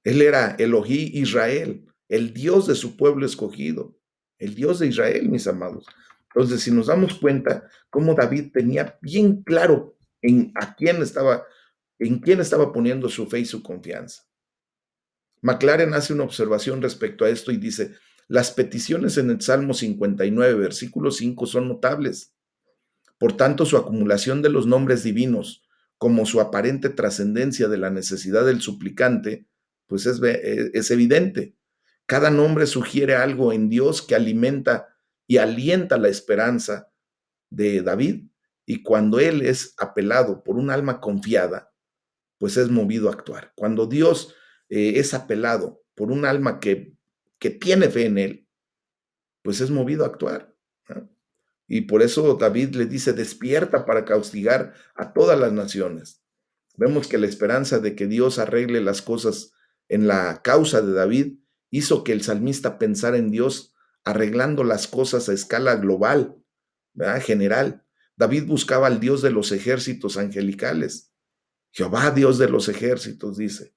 Él era Elohim Israel, el Dios de su pueblo escogido, el Dios de Israel, mis amados. Entonces, si nos damos cuenta cómo David tenía bien claro en quién estaba poniendo su fe y su confianza. McLaren hace una observación respecto a esto y dice, las peticiones en el Salmo 59, versículo 5 son notables. Por tanto, su acumulación de los nombres divinos, como su aparente trascendencia de la necesidad del suplicante, pues es evidente. Cada nombre sugiere algo en Dios que alimenta y alienta la esperanza de David, y cuando él es apelado por un alma confiada, pues es movido a actuar. Cuando Dios es apelado por un alma que tiene fe en él, pues es movido a actuar, ¿no? Y por eso David le dice, despierta para castigar a todas las naciones. Vemos que la esperanza de que Dios arregle las cosas en la causa de David hizo que el salmista pensara en Dios arreglando las cosas a escala global, ¿verdad? General. David buscaba al Dios de los ejércitos angelicales. Jehová, Dios de los ejércitos, dice.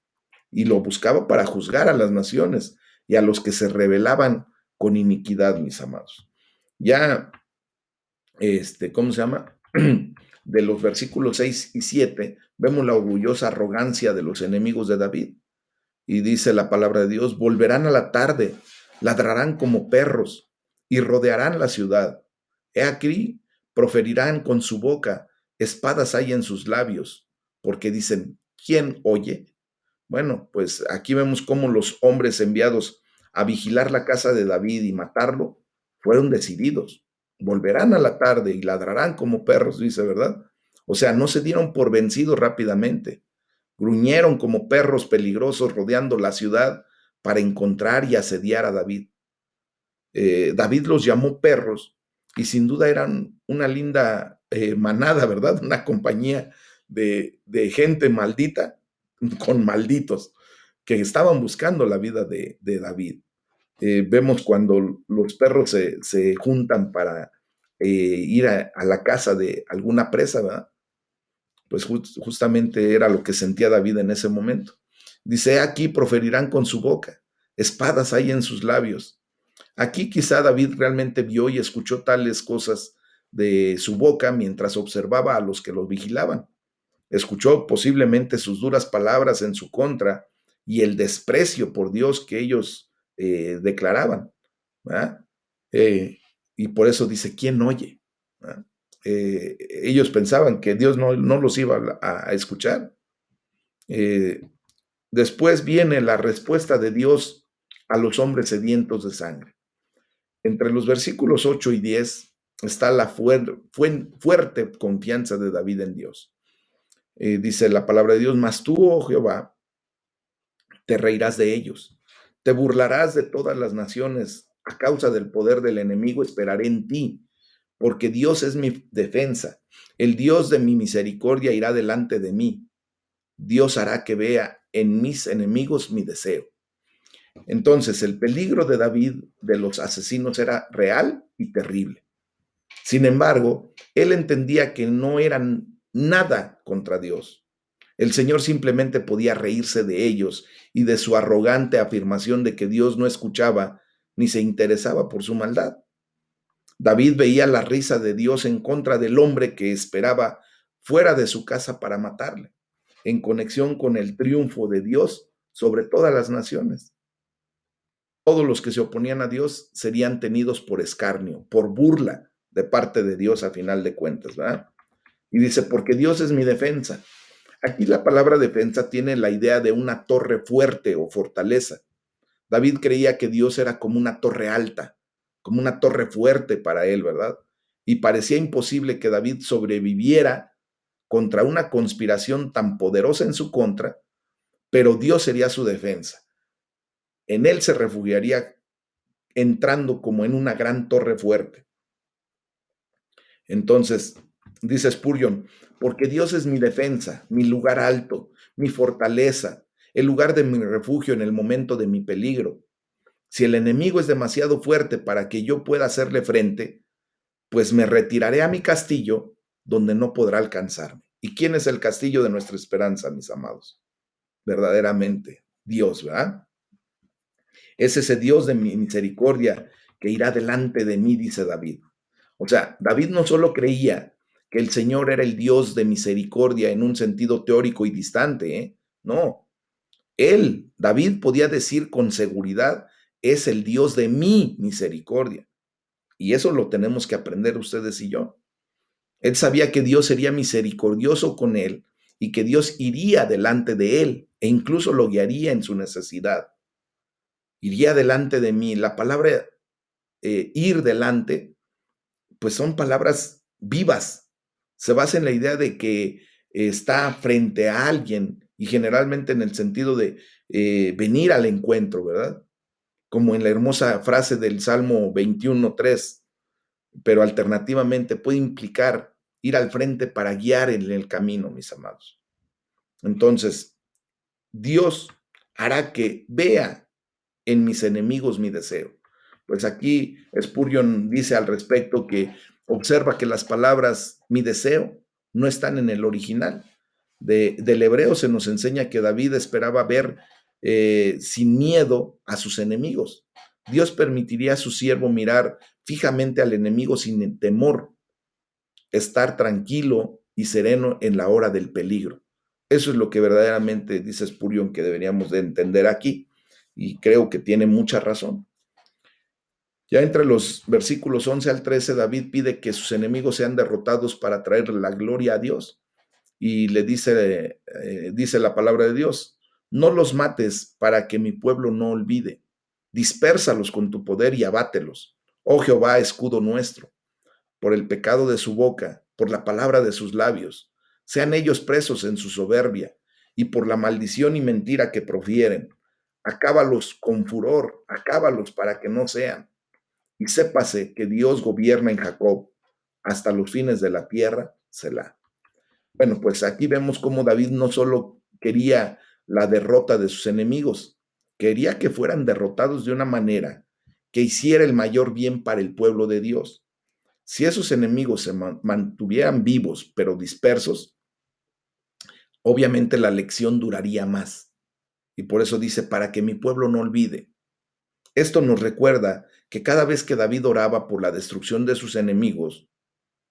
Y lo buscaba para juzgar a las naciones y a los que se rebelaban con iniquidad, mis amados. Ya ¿cómo se llama? De los versículos 6 y 7, vemos la orgullosa arrogancia de los enemigos de David. Y dice la palabra de Dios, volverán a la tarde, ladrarán como perros y rodearán la ciudad. He aquí, proferirán con su boca, espadas hay en sus labios, porque dicen, ¿quién oye? Bueno, pues aquí vemos cómo los hombres enviados a vigilar la casa de David y matarlo fueron decididos. Volverán a la tarde y ladrarán como perros, dice, ¿verdad? O sea, no se dieron por vencidos rápidamente. Gruñeron como perros peligrosos rodeando la ciudad para encontrar y asediar a David. David los llamó perros y sin duda eran una linda manada, ¿verdad? Una compañía de gente maldita con malditos que estaban buscando la vida de David. Vemos cuando los perros se juntan para ir a la casa de alguna presa, ¿verdad? Pues justamente era lo que sentía David en ese momento. Dice, aquí proferirán con su boca, espadas hay en sus labios. Aquí quizá David realmente vio y escuchó tales cosas de su boca mientras observaba a los que los vigilaban. Escuchó posiblemente sus duras palabras en su contra y el desprecio por Dios que ellos declaraban. ¿verdad? Eh, y por eso dice, ¿quién oye? ¿Verdad? Ellos pensaban que Dios no los iba a escuchar. Eh, Después viene la respuesta de Dios a los hombres sedientos de sangre. Entre los versículos 8 y 10 está la fuerte confianza de David en Dios. Dice la palabra de Dios, mas tú, oh Jehová, te reirás de ellos, te burlarás de todas las naciones, a causa del poder del enemigo esperaré en ti, porque Dios es mi defensa, el Dios de mi misericordia irá delante de mí, Dios hará que vea en mis enemigos mi deseo. Entonces el peligro de David de los asesinos era real y terrible. Sin embargo, él entendía que no eran nada contra Dios. El Señor simplemente podía reírse de ellos y de su arrogante afirmación de que Dios no escuchaba ni se interesaba por su maldad. David veía la risa de Dios en contra del hombre que esperaba fuera de su casa para matarle, en conexión con el triunfo de Dios sobre todas las naciones. Todos los que se oponían a Dios serían tenidos por escarnio, por burla de parte de Dios a final de cuentas, ¿verdad? Y dice, porque Dios es mi defensa. Aquí la palabra defensa tiene la idea de una torre fuerte o fortaleza. David creía que Dios era como una torre alta, como una torre fuerte para él, ¿verdad? Y parecía imposible que David sobreviviera contra una conspiración tan poderosa en su contra, pero Dios sería su defensa. En él se refugiaría entrando como en una gran torre fuerte. Entonces, dice Spurgeon, porque Dios es mi defensa, mi lugar alto, mi fortaleza, el lugar de mi refugio en el momento de mi peligro. Si el enemigo es demasiado fuerte para que yo pueda hacerle frente, pues me retiraré a mi castillo donde no podrá alcanzarme. ¿Y quién es el castillo de nuestra esperanza, mis amados? Verdaderamente, Dios, ¿verdad? Es ese Dios de mi misericordia que irá delante de mí, dice David. O sea, David no solo creía que el Señor era el Dios de misericordia en un sentido teórico y distante, ¿eh? No, David podía decir con seguridad, es el Dios de mi misericordia. Y eso lo tenemos que aprender ustedes y yo. Él sabía que Dios sería misericordioso con él y que Dios iría delante de él e incluso lo guiaría en su necesidad. Iría delante de mí. La palabra ir delante, pues son palabras vivas. Se basa en la idea de que está frente a alguien y generalmente en el sentido de venir al encuentro, ¿verdad? Como en la hermosa frase del Salmo 21:3, pero alternativamente puede implicar ir al frente para guiar en el camino, mis amados. Entonces, Dios hará que vea en mis enemigos mi deseo. Pues aquí Spurgeon dice al respecto que observa que las palabras mi deseo no están en el original. Del hebreo se nos enseña que David esperaba ver sin miedo a sus enemigos. Dios permitiría a su siervo mirar fijamente al enemigo sin temor, estar tranquilo y sereno en la hora del peligro. Eso es lo que verdaderamente dice Spurgeon que deberíamos de entender aquí, y creo que tiene mucha razón. Ya entre los versículos 11 al 13, David pide que sus enemigos sean derrotados para traer la gloria a Dios. Y le dice la palabra de Dios, no los mates para que mi pueblo no olvide. Dispérsalos con tu poder y abátelos. Oh Jehová, escudo nuestro, por el pecado de su boca, por la palabra de sus labios. Sean ellos presos en su soberbia y por la maldición y mentira que profieren. Acábalos con furor, acábalos para que no sean. Y sépase que Dios gobierna en Jacob hasta los fines de la tierra, Selah. Bueno, pues aquí vemos cómo David no solo quería la derrota de sus enemigos, quería que fueran derrotados de una manera que hiciera el mayor bien para el pueblo de Dios. Si esos enemigos se mantuvieran vivos pero dispersos, obviamente la lección duraría más. Y por eso dice, para que mi pueblo no olvide. Esto nos recuerda que cada vez que David oraba por la destrucción de sus enemigos,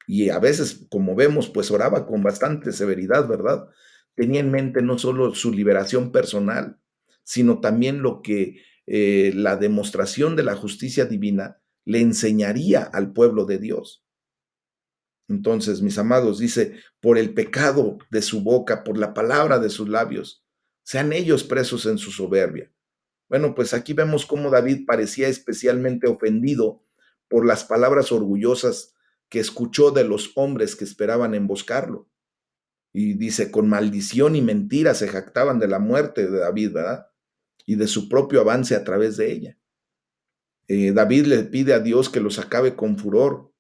y a veces, como vemos, pues oraba con bastante severidad, ¿verdad? Tenía en mente no solo su liberación personal, sino también lo que la demostración de la justicia divina le enseñaría al pueblo de Dios. Entonces, mis amados, dice, por el pecado de su boca, por la palabra de sus labios, sean ellos presos en su soberbia. Bueno, pues aquí vemos cómo David parecía especialmente ofendido por las palabras orgullosas que escuchó de los hombres que esperaban emboscarlo. Y dice, con maldición y mentira se jactaban de la muerte de David, ¿verdad? Y de su propio avance a través de ella. David le pide a Dios que los acabe con furor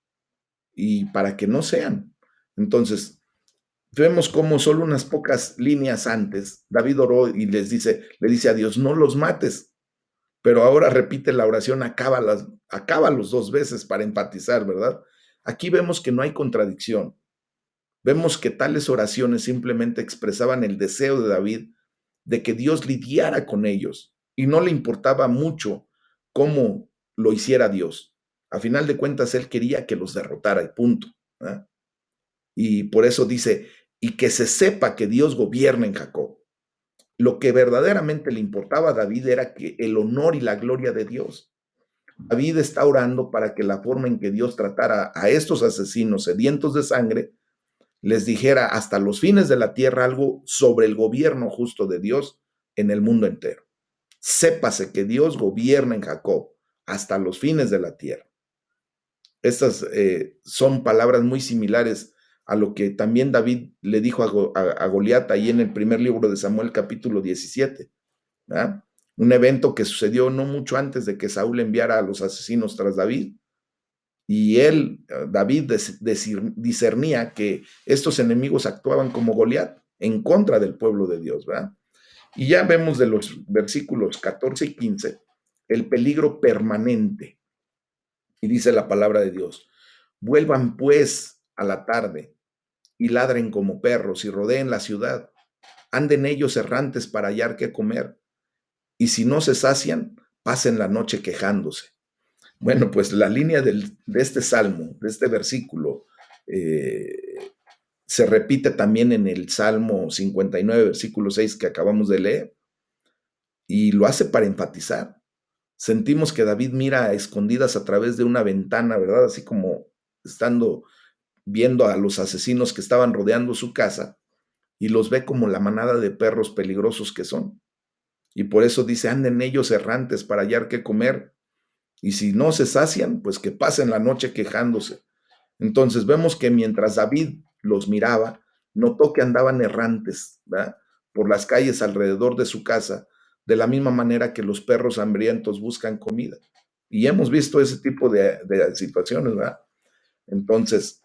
y para que no sean. Entonces, vemos cómo solo unas pocas líneas antes, David oró y le dice a Dios, no los mates. Pero ahora repite la oración, acábalos 2 veces para empatizar, ¿verdad? Aquí vemos que no hay contradicción. Vemos que tales oraciones simplemente expresaban el deseo de David de que Dios lidiara con ellos y no le importaba mucho cómo lo hiciera Dios. A final de cuentas, él quería que los derrotara y punto. ¿Ah? Y por eso dice, y que se sepa que Dios gobierna en Jacob. Lo que verdaderamente le importaba a David era que el honor y la gloria de Dios. David está orando para que la forma en que Dios tratara a estos asesinos sedientos de sangre les dijera hasta los fines de la tierra algo sobre el gobierno justo de Dios en el mundo entero. Sépase que Dios gobierna en Jacob hasta los fines de la tierra. Estas son palabras muy similares a lo que también David le dijo a Goliat ahí en el primer libro de Samuel capítulo 17. ¿Verdad? Un evento que sucedió no mucho antes de que Saúl enviara a los asesinos tras David. Y él, David, discernía que estos enemigos actuaban como Goliat en contra del pueblo de Dios, ¿verdad? Y ya vemos de los versículos 14 y 15 el peligro permanente. Y dice la palabra de Dios, vuelvan pues a la tarde y ladren como perros y rodeen la ciudad. Anden ellos errantes para hallar qué comer. Y si no se sacian, pasen la noche quejándose. Bueno, pues la línea de este salmo, de este versículo, se repite también en el Salmo 59, versículo 6 que acabamos de leer, y lo hace para enfatizar. Sentimos que David mira a escondidas a través de una ventana, ¿verdad? Así como estando viendo a los asesinos que estaban rodeando su casa y los ve como la manada de perros peligrosos que son. Y por eso dice, anden ellos errantes para hallar qué comer. Y si no se sacian, pues que pasen la noche quejándose. Entonces vemos que mientras David los miraba, notó que andaban errantes, ¿verdad? Por las calles alrededor de su casa, de la misma manera que los perros hambrientos buscan comida. Y hemos visto ese tipo de situaciones, ¿verdad? Entonces,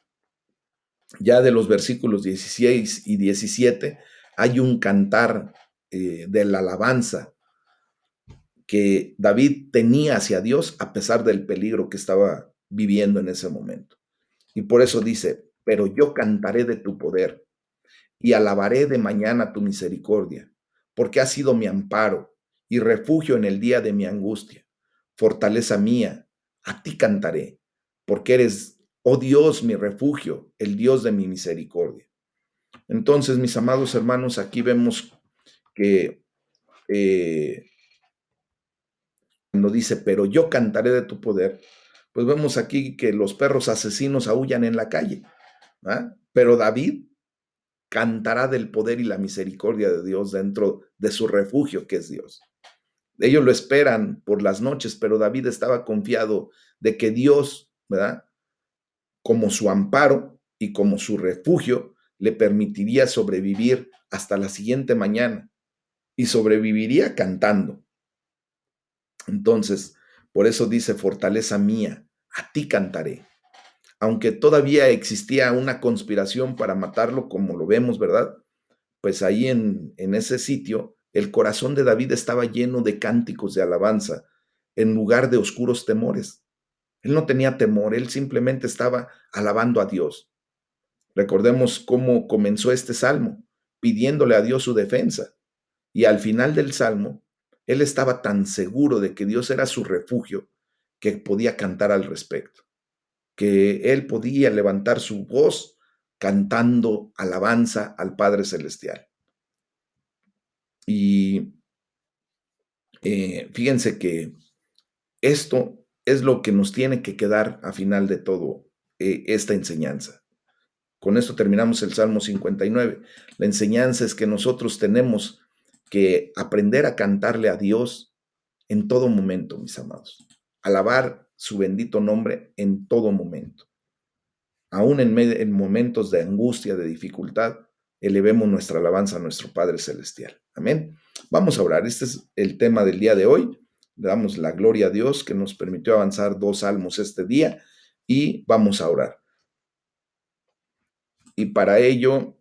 ya de los versículos 16 y 17, hay un cantar de la alabanza que David tenía hacia Dios a pesar del peligro que estaba viviendo en ese momento. Y por eso dice, pero yo cantaré de tu poder y alabaré de mañana tu misericordia, porque has sido mi amparo y refugio en el día de mi angustia. Fortaleza mía, a ti cantaré, porque eres, oh Dios, mi refugio, el Dios de mi misericordia. Entonces, mis amados hermanos, aquí vemos que cuando dice, pero yo cantaré de tu poder, pues vemos aquí que los perros asesinos aúllan en la calle, ¿verdad? Pero David cantará del poder y la misericordia de Dios dentro de su refugio que es Dios. Ellos lo esperan por las noches, pero David estaba confiado de que Dios, ¿verdad? Como su amparo y como su refugio, le permitiría sobrevivir hasta la siguiente mañana y sobreviviría cantando. Entonces, por eso dice, fortaleza mía, a ti cantaré. Aunque todavía existía una conspiración para matarlo, como lo vemos, ¿verdad? Pues ahí en ese sitio, el corazón de David estaba lleno de cánticos de alabanza, en lugar de oscuros temores. Él no tenía temor, él simplemente estaba alabando a Dios. Recordemos cómo comenzó este salmo, pidiéndole a Dios su defensa. Y al final del salmo, él estaba tan seguro de que Dios era su refugio que podía cantar al respecto, que él podía levantar su voz cantando alabanza al Padre Celestial. Y Fíjense que esto es lo que nos tiene que quedar a final de todo esta enseñanza. Con esto terminamos el Salmo 59. La enseñanza es que nosotros tenemos que aprender a cantarle a Dios en todo momento, mis amados. Alabar su bendito nombre en todo momento. Aún en momentos de angustia, de dificultad, elevemos nuestra alabanza a nuestro Padre Celestial. Amén. Vamos a orar. Este es el tema del día de hoy. Le damos la gloria a Dios que nos permitió avanzar 2 salmos este día y vamos a orar. Y para ello